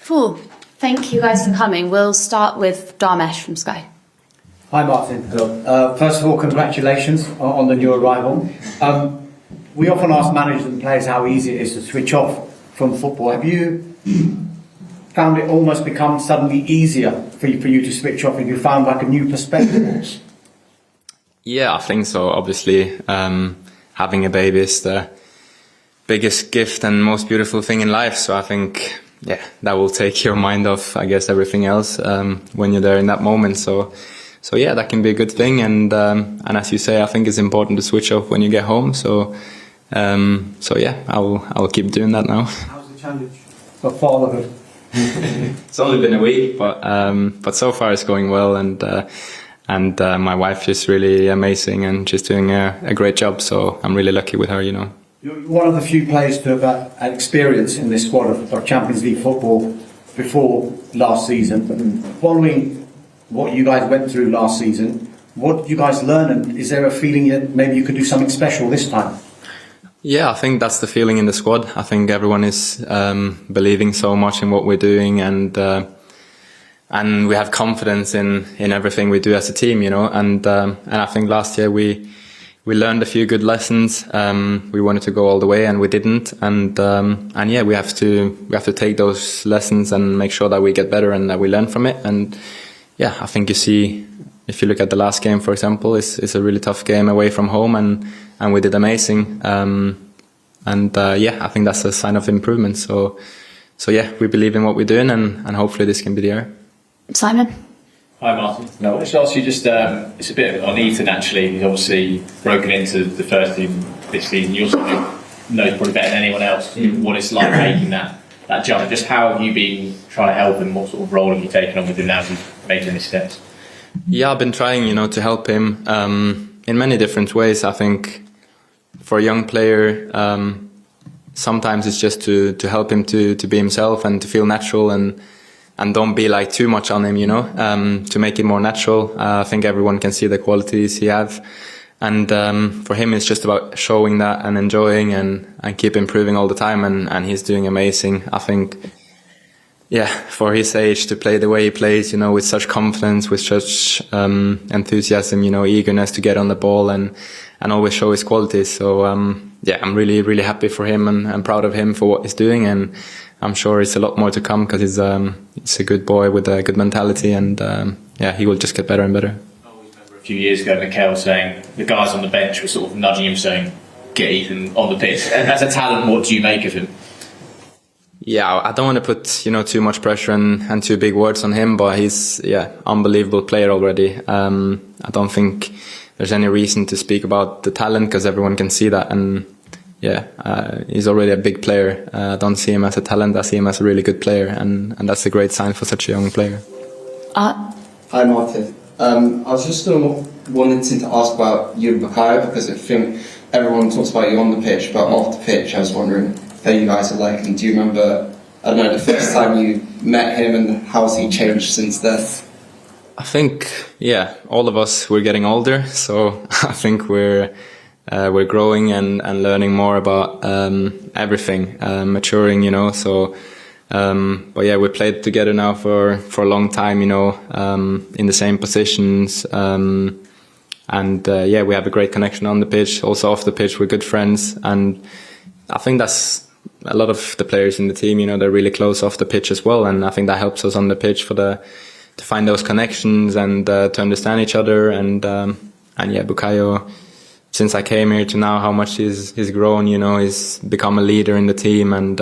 Cool. Thank you guys for coming. We'll start with Dharmesh from Sky. Hi Martin. Hello. First of all, congratulations on the new arrival. We often ask managers and players how easy it is to switch off from football. Have you found it almost become suddenly easier for you to switch off? Have you found like a new perspective? Yeah, I think so. Obviously, having a baby is the biggest gift and most beautiful thing in life. So I think, yeah, that will take your mind off, I guess, everything else when you're there in that moment. So yeah, that can be a good thing. And as you say, I think it's important to switch off when you get home. So yeah, I will keep doing that now. How's the challenge for fatherhood? It's only been a week, but so far it's going well. And my wife is really amazing and she's doing a great job. So I'm really lucky with her, you know. You're one of the few players to have had experience in this squad of Champions League football before last season. Following what you guys went through last season, what did you guys learn, and is there a feeling that maybe you could do something special this time? Yeah, I think that's the feeling in the squad. I think everyone is believing so much in what we're doing, and we have confidence in everything we do as a team, you know. And I think last year we learned a few good lessons. We wanted to go all the way and we didn't. And yeah, we have to take those lessons and make sure that we get better and that we learn from it. And yeah, I think you see, if you look at the last game, for example, it's a really tough game away from home, and we did amazing. Yeah, I think that's a sign of improvement. So yeah, we believe in what we're doing, and hopefully this can be the year. Simon? Hi Martin. No, I wanted to ask you just, it's a bit on Ethan actually. He's obviously broken into the first team this season. You also know probably better than anyone else what it's like making that jump. Just how have you been trying to help him? What sort of role have you taken on with him now as he's making these steps? Yeah, I've been trying, you know, to help him in many different ways. I think for a young player, sometimes it's just to help him to be himself and to feel natural and don't be like too much on him, you know, to make it more natural. I think everyone can see the qualities he have. And for him, it's just about showing that and enjoying and keep improving all the time. And he's doing amazing. I think, yeah, for his age to play the way he plays, you know, with such confidence, with such enthusiasm, you know, eagerness to get on the ball and always show his qualities. So, yeah, I'm really, really happy for him and proud of him for what he's doing. And I'm sure it's a lot more to come because he's a good boy with a good mentality. And, yeah, he will just get better and better. I always remember a few years ago, Mikel saying the guys on the bench were sort of nudging him, saying, get Ethan on the pitch. As a talent, what do you make of him? Yeah, I don't want to put, you know, too much pressure and too big words on him, but he's, yeah, unbelievable player already. I don't think there's any reason to speak about the talent because everyone can see that. And yeah, he's already a big player. I don't see him as a talent. I see him as a really good player, and that's a great sign for such a young player. Hi Martin. I was just wanting to ask about you and Bukayo, because I think everyone talks about you on the pitch, but off the pitch I was wondering how you guys are like, and do you remember, I don't know, the first time you met him and how has he changed since then? I think, yeah, all of us, we're getting older, so I think we're growing and learning more about everything, maturing, you know. So, but yeah, we played together now for a long time, you know, in the same positions, and yeah, we have a great connection on the pitch. Also off the pitch, we're good friends, and I think that's a lot of the players in the team, you know, they're really close off the pitch as well, and I think that helps us on the pitch to find those connections and to understand each other. And yeah, Bukayo, since I came here to now, how much he's grown, you know, he's become a leader in the team, and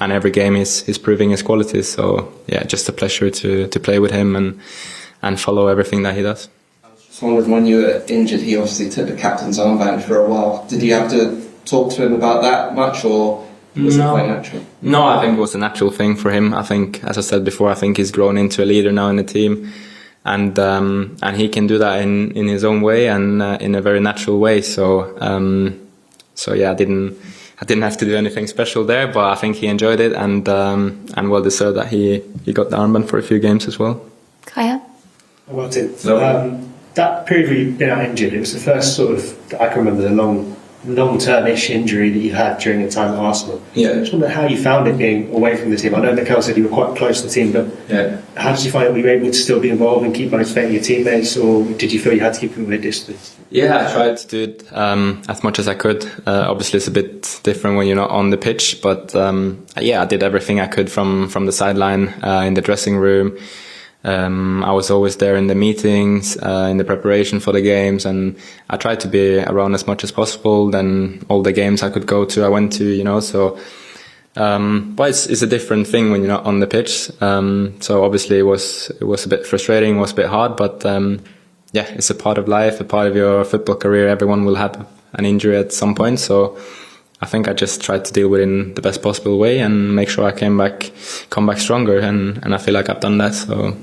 every game he's proving his qualities. So yeah, just a pleasure to play with him and follow everything that he does. I was just wondering, when you were injured, he obviously took the captain's armband for a while. Did you have to talk to him about that much, or was it quite natural? No, I think it was a natural thing for him. I think, as I said before, I think he's grown into a leader now in the team, and he can do that in his own way and in a very natural way. So yeah, I didn't have to do anything special there, but I think he enjoyed it, and well deserved that he got the armband for a few games as well. Kaya? Martin, that period where you've been out injured, it was the first sort of, I can remember the long long-term-ish injury that you had during your time at Arsenal. Yeah. I just wonder how you found it being away from the team. I know Mikel said you were quite close to the team, but how did you find it? Were you able to still be involved and keep motivating your teammates, or did you feel you had to keep them at a distance? Yeah, I tried to do it as much as I could. Obviously, it's a bit different when you're not on the pitch, but I did everything I could from the sideline, in the dressing room. I was always there in the meetings, in the preparation for the games, and I tried to be around as much as possible. Then all the games I could go to, I went to, so. But it's a different thing when you're not on the pitch. So obviously it was a bit frustrating, it was a bit hard, but it's a part of life, a part of your football career. Everyone will have an injury at some point. So I think I just tried to deal with it in the best possible way and make sure I come back stronger. And I feel like I've done that. So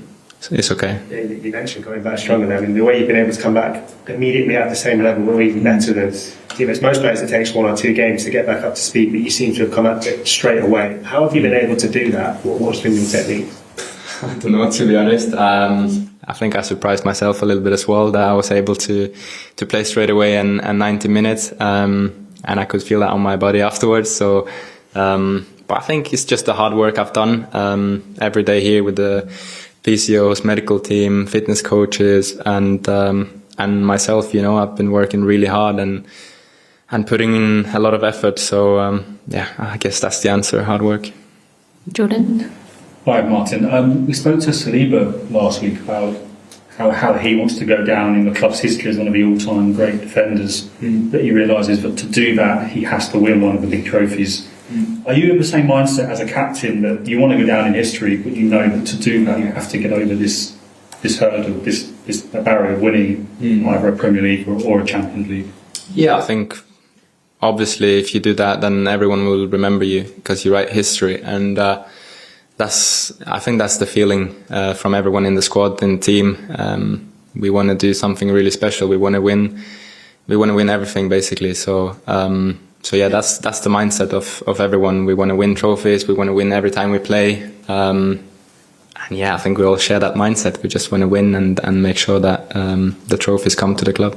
it's okay. Yeah, you mentioned coming back stronger. I mean, the way you've been able to come back immediately at the same level, or even better than teammates. Most players, it takes 1 or 2 games to get back up to speed, but you seem to have come up straight away. How have you been able to do that? What's been your technique? I don't know, to be honest. I think I surprised myself a little bit as well, that I was able to play straight away and 90 minutes, and I could feel that on my body afterwards. So, but I think it's just the hard work I've done every day here with the physios, medical team, fitness coaches, and myself. I've been working really hard and putting in a lot of effort. So I guess that's the answer: hard work. Jordan? Hi, Martin. We spoke to Saliba last week about how he wants to go down in the club's history as one of the all-time great defenders. That he realises that to do that, he has to win one of the big trophies. Are you in the same mindset as a captain, that you want to go down in history, but you know that to do that you have to get over this hurdle, this barrier of winning either a Premier League or a Champions League? Yeah, I think obviously if you do that, then everyone will remember you because you write history, and I think that's the feeling from everyone in the squad, in the team. We want to do something really special. We want to win. We want to win everything, basically. So that's the mindset of everyone. We want to win trophies. We want to win every time we play. And I think we all share that mindset. We just want to win and make sure that the trophies come to the club.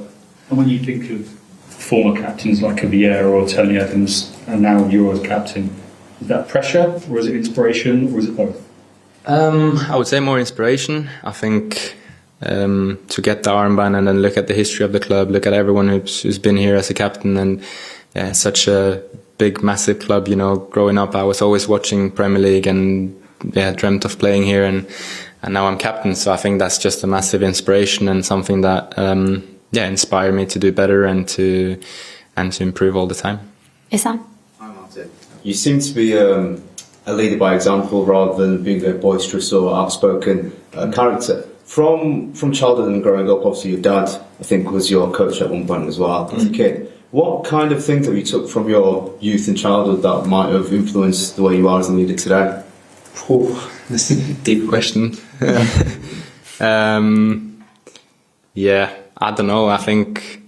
And when you think of former captains like Vieira or Tony Adams, and now you're as captain, is that pressure, or is it inspiration, or is it both? I would say more inspiration. I think to get the armband and then look at the history of the club, look at everyone who's been here as a captain, and such a big, massive club. Growing up, I was always watching Premier League and dreamt of playing here, and now I'm captain. So I think that's just a massive inspiration and something that inspired me to do better and to improve all the time. Isam? You seem to be a leader by example rather than being a boisterous or outspoken character. From childhood and growing up, obviously your dad, I think, was your coach at one point as well as a kid. What kind of things have you took from your youth and childhood that might have influenced the way you are as a leader today? That's a deep question. I don't know. I think,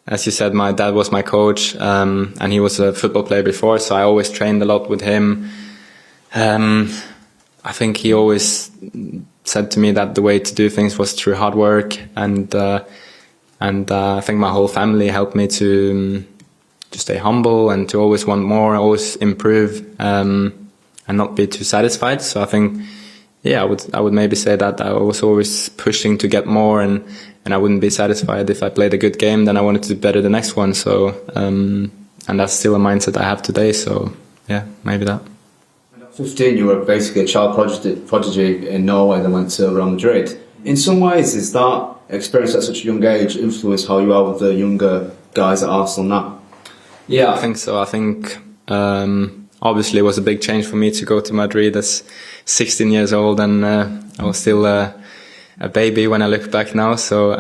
as you said, my dad was my coach, and he was a football player before, so I always trained a lot with him. I think he always said to me that the way to do things was through hard work, and I think my whole family helped me to stay humble and to always want more, always improve, and not be too satisfied. So I think, I would maybe say that I was always pushing to get more, and I wouldn't be satisfied if I played a good game. Then I wanted to do better the next one. So and that's still a mindset I have today. So maybe that. At 15, you were basically a child prodigy in Norway, then went to Real Madrid. In some ways, is that experience at such a young age influence how you are with the younger guys at Arsenal now? Yeah, I think so. I think obviously it was a big change for me to go to Madrid as 16 years old, and I was still a baby when I look back now. So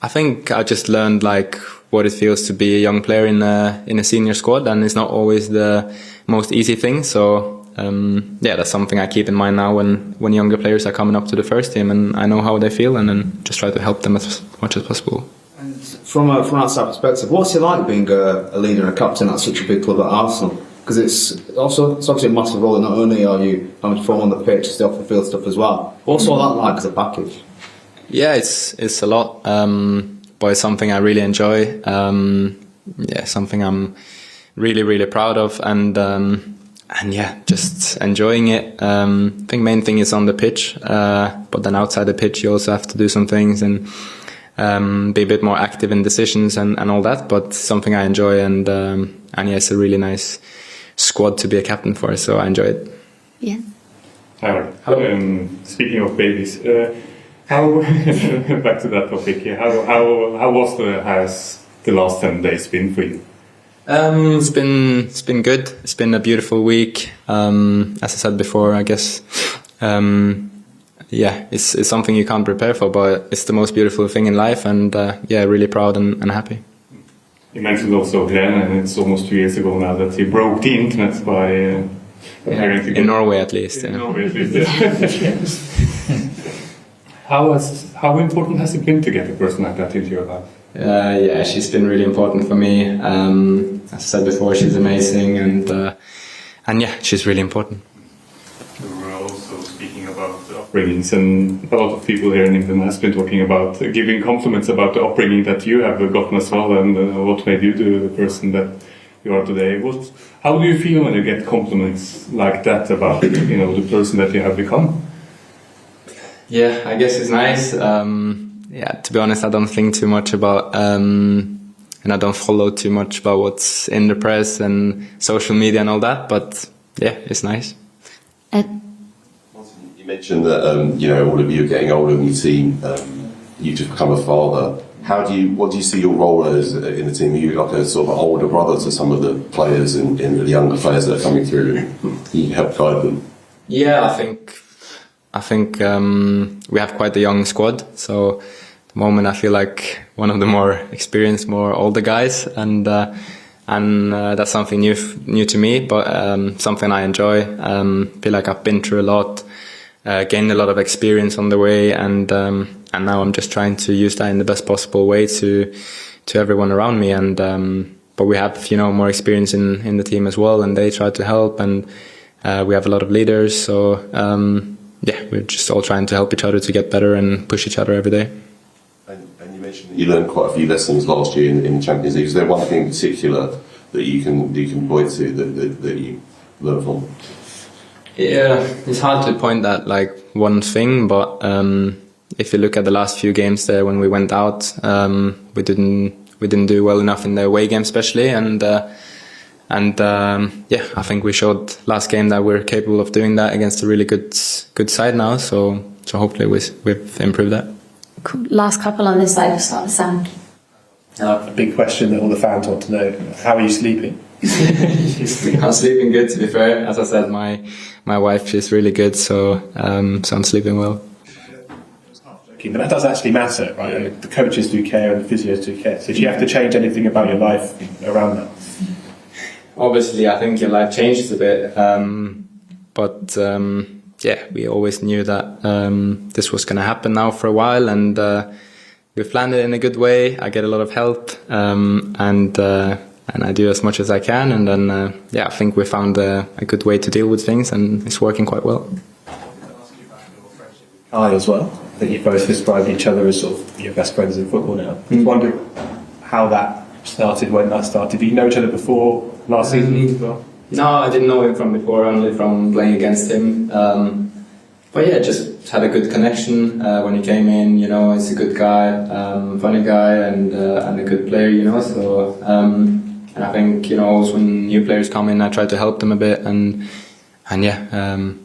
I think I just learned what it feels to be a young player in a senior squad, and it's not always the most easy thing. So that's something I keep in mind now when younger players are coming up to the first team, and I know how they feel, and then just try to help them as much as possible. And from an outside perspective, what's it like being a leader and a captain at such a big club at Arsenal? Because it's obviously a massive role, and not only are you having to perform on the pitch, it's the off the field stuff as well. What's all that like as a package? Yeah, it's a lot, but it's something I really enjoy. yeah, something I'm really proud of, and yeah, just enjoying it. I think main thing is on the pitch, but then outside the pitch you also have to do some things and be a bit more active in decisions and all that, but something I enjoy, and yeah, it's a really nice squad to be a captain for, so I enjoy it. Yeah. Speaking of babies, how back to that topic here. Has the last 10 days been for you? It's been good. It's been a beautiful week. As I said before, I guess, yeah, it's something you can't prepare for, but it's the most beautiful thing in life, and yeah, really proud and happy. You mentioned also Glenn, and it's almost 2 years ago now that he broke the internet by in Norway at least. In Norway at least. How important has it been to get a person like that into your life? Yeah, she's been really important for me. As I said before, she's amazing, and yeah, she's really important. We're also speaking about the upbringings, and a lot of people here in England has been talking about giving compliments about the upbringing that you have gotten as well, and what made you the person that you are today. How do you feel when you get compliments like that about the person that you have become? Yeah, I guess it's nice. Yeah, to be honest, I don't think too much about, and I don't follow too much about what's in the press and social media and all that. But yeah, it's nice. You mentioned that all of you are getting older, and you've just become a father. What do you see your role as in the team? Are you like a sort of older brother to some of the players and the younger players that are coming through? You help guide them. Yeah, I think we have quite a young squad, so at the moment I feel like one of the more experienced, more older guys, and that's something new to me, but something I enjoy. Feel like I've been through a lot, gained a lot of experience on the way, and now I'm just trying to use that in the best possible way to everyone around me, and but we have more experience in the team as well, and they try to help, and we have a lot of leaders, so yeah, we're just all trying to help each other to get better and push each other every day. And you mentioned that you learned quite a few lessons last year in the Champions League. Is there one thing in particular that you can point to that you learned from? Yeah, it's hard to point at like one thing, but if you look at the last few games there when we went out, we didn't do well enough in the away game especially, and yeah, I think we showed last game that we're capable of doing that against a really good side now. So hopefully we've improved that. Cool. Last couple on this side. We'll start with Sam. A big question that all the fans want to know: how are you sleeping? I'm sleeping good, to be fair. As I said, my wife, she's really good, so I'm sleeping well. But that does actually matter, right? The coaches do care and the physios do care. So do you have to change anything about your life around that? Obviously, I think your life changes a bit, but yeah, we always knew that this was going to happen now for a while, and we've planned it in a good way. I get a lot of help, and I do as much as I can, and then yeah, I think we found a good way to deal with things, and it's working quite well. Kai as well. I think you both described each other as sort of your best friends in football now. I was wondering how that started, when that started. Did you know each other before last season as well? No, I didn't know him from before, only from playing against him. But yeah, just had a good connection when he came in. He's a good guy, funny guy, and a good player. So and I think always when new players come in, I try to help them a bit, and yeah,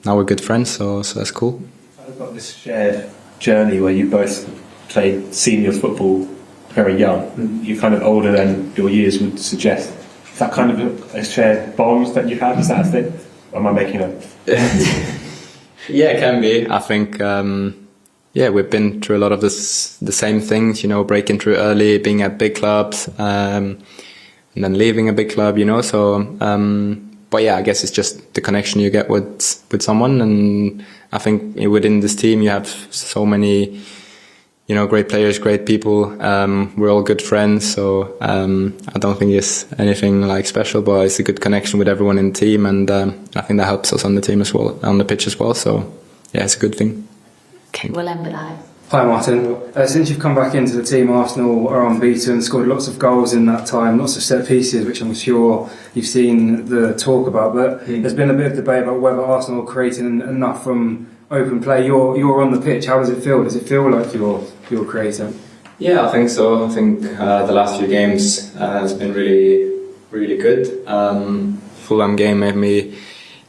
now we're good friends. So that's cool. I've got this shared journey where you both played senior football very young. You're kind of older than your years would suggest. Is that kind of a shared bond that you have? Is that a thing? Or am I making up? Yeah, it can be. I think, yeah, we've been through a lot of the same things, breaking through early, being at big clubs, and then leaving a big club, so, but yeah, I guess it's just the connection you get with someone, and I think within this team you have so many, great players, great people. We're all good friends, so I don't think it's anything like special, but it's a good connection with everyone in the team, and I think that helps us on the team as well, on the pitch as well. So yeah, it's a good thing. Okay, we'll end with that. Hi Martin. Since you've come back into the team, Arsenal are unbeaten, scored lots of goals in that time, lots of set pieces, which I'm sure you've seen the talk about. But there's been a bit of debate about whether Arsenal are creating enough from open play. You're on the pitch. How does it feel? Does it feel like you're creating? Yeah, I think so. I think the last few games has been really good. Fulham game made me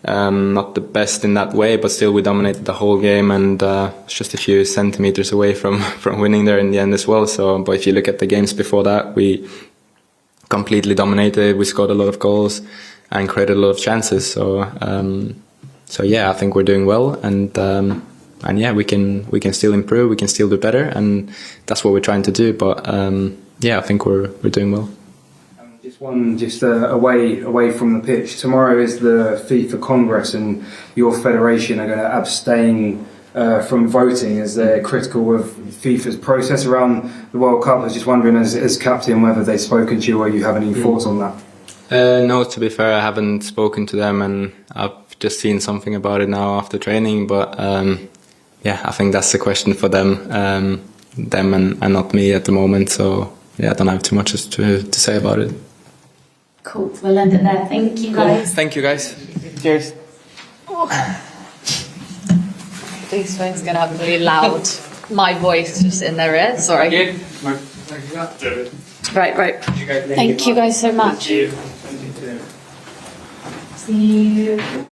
not the best in that way, but still we dominated the whole game, and it's just a few centimeters away from winning there in the end as well. So, but if you look at the games before that, we completely dominated. We scored a lot of goals and created a lot of chances. So, yeah, I think we're doing well, and yeah, we can still improve. We can still do better, and that's what we're trying to do. But yeah, I think we're doing well. Just away from the pitch. Tomorrow is the FIFA Congress, and your federation are going to abstain from voting as they're critical of FIFA's process around the World Cup. I was just wondering, as captain, whether they've spoken to you or you have any thoughts on that. No, to be fair, I haven't spoken to them, and I've just seen something about it now after training. But yeah, I think that's the question for them and not me at the moment. So yeah, I don't have too much to say about it. Cool. We'll end it there. Thank you, guys. Thank you, guys. Cheers. These phones are going to have really loud, my voice just in their ear. Sorry. Right. Thank you guys so much. See you.